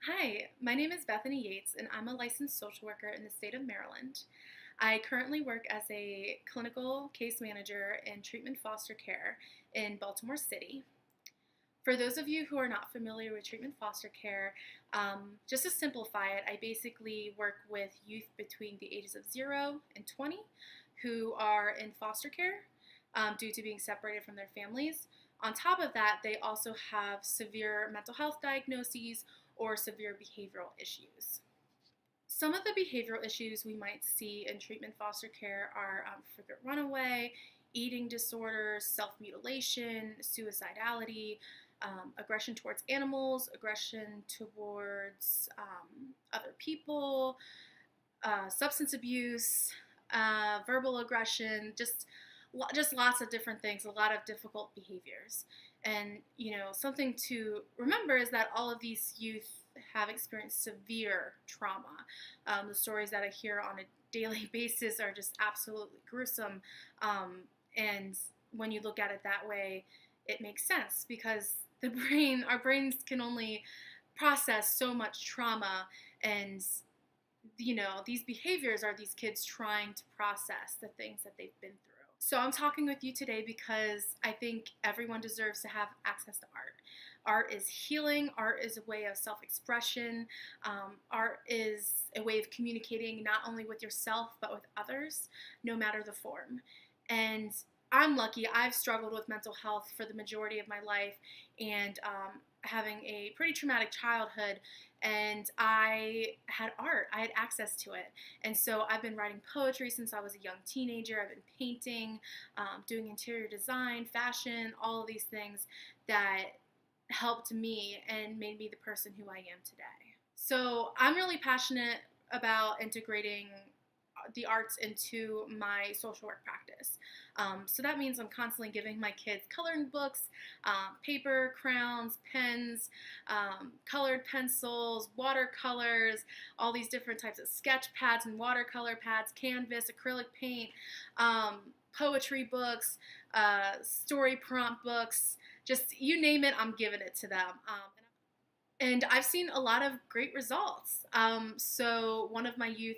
Hi, my name is Bethany Yates, and I'm a licensed social worker in the state of Maryland. I currently work as a clinical case manager in treatment foster care in Baltimore City. For those of you who are not familiar with treatment foster care, just to simplify it, I basically work with youth between the ages of 0 and 20 who are in foster care due to being separated from their families. On top of that, they also have severe mental health diagnoses or severe behavioral issues. Some of the behavioral issues we might see in treatment foster care are frequent runaway, eating disorders, self mutilation, suicidality, aggression towards animals, aggression towards other people, substance abuse, verbal aggression, just lots of different things, a lot of difficult behaviors. And something to remember is that all of these youth have experienced severe trauma. The stories that I hear on a daily basis are just absolutely gruesome. And when you look at it that way, it makes sense because our brains can only process so much trauma, and these behaviors are these kids trying to process the things that they've been through. So I'm talking with you today because I think everyone deserves to have access to art. Art is healing. Art is a way of self-expression. Art is a way of communicating not only with yourself but with others, no matter the form. And I'm lucky. I've struggled with mental health for the majority of my life, and having a pretty traumatic childhood, and I had art. I had access to it. And so I've been writing poetry since I was a young teenager. I've been painting, doing interior design, fashion, all of these things that helped me and made me the person who I am today. So I'm really passionate about integrating the arts into my social work practice. So that means I'm constantly giving my kids coloring books, paper, crowns, pens, colored pencils, watercolors, all these different types of sketch pads and watercolor pads, canvas, acrylic paint, poetry books, story prompt books, just you name it, I'm giving it to them. And I've seen a lot of great results. So one of my youth,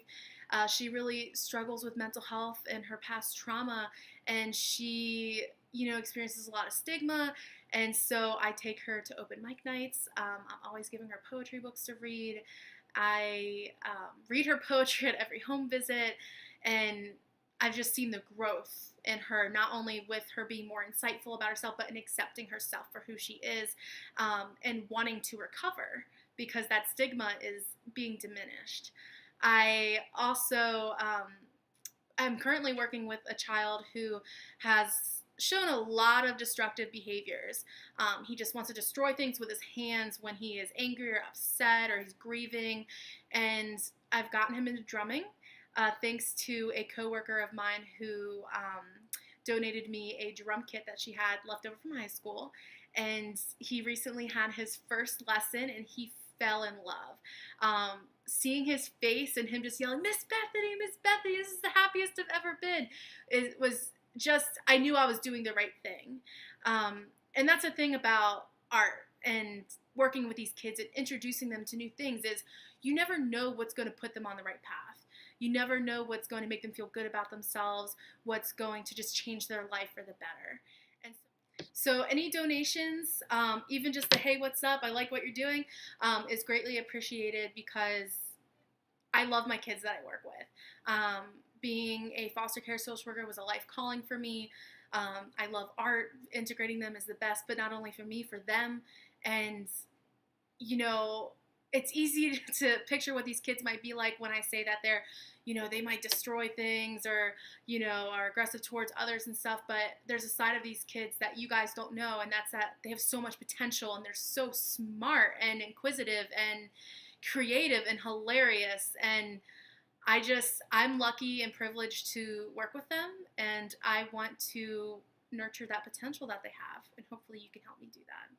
she really struggles with mental health and her past trauma, and she, experiences a lot of stigma. And so I take her to open mic nights. I'm always giving her poetry books to read. I read her poetry at every home visit, and I've just seen the growth in her, not only with her being more insightful about herself, but in accepting herself for who she is, and wanting to recover because that stigma is being diminished. I also am currently working with a child who has shown a lot of destructive behaviors. He just wants to destroy things with his hands when he is angry or upset or he's grieving, and I've gotten him into drumming. Thanks to a coworker of mine who donated me a drum kit that she had left over from high school. And he recently had his first lesson, and he fell in love. Seeing his face and him just yelling, Miss Bethany, this is the happiest I've ever been. It was just, I knew I was doing the right thing. And that's the thing about art and working with these kids and introducing them to new things is you never know what's going to put them on the right path. You never know what's going to make them feel good about themselves, what's going to just change their life for the better. And so any donations, even just the, hey, what's up, I like what you're doing, is greatly appreciated because I love my kids that I work with. Being a foster care social worker was a life calling for me. I love art. Integrating them is the best, but not only for me, for them. And, it's easy to picture what these kids might be like when I say that they're, they might destroy things or, are aggressive towards others and stuff. But there's a side of these kids that you guys don't know, and that's that they have so much potential and they're so smart and inquisitive and creative and hilarious. And I'm lucky and privileged to work with them, and I want to nurture that potential that they have, and hopefully you can help me do that.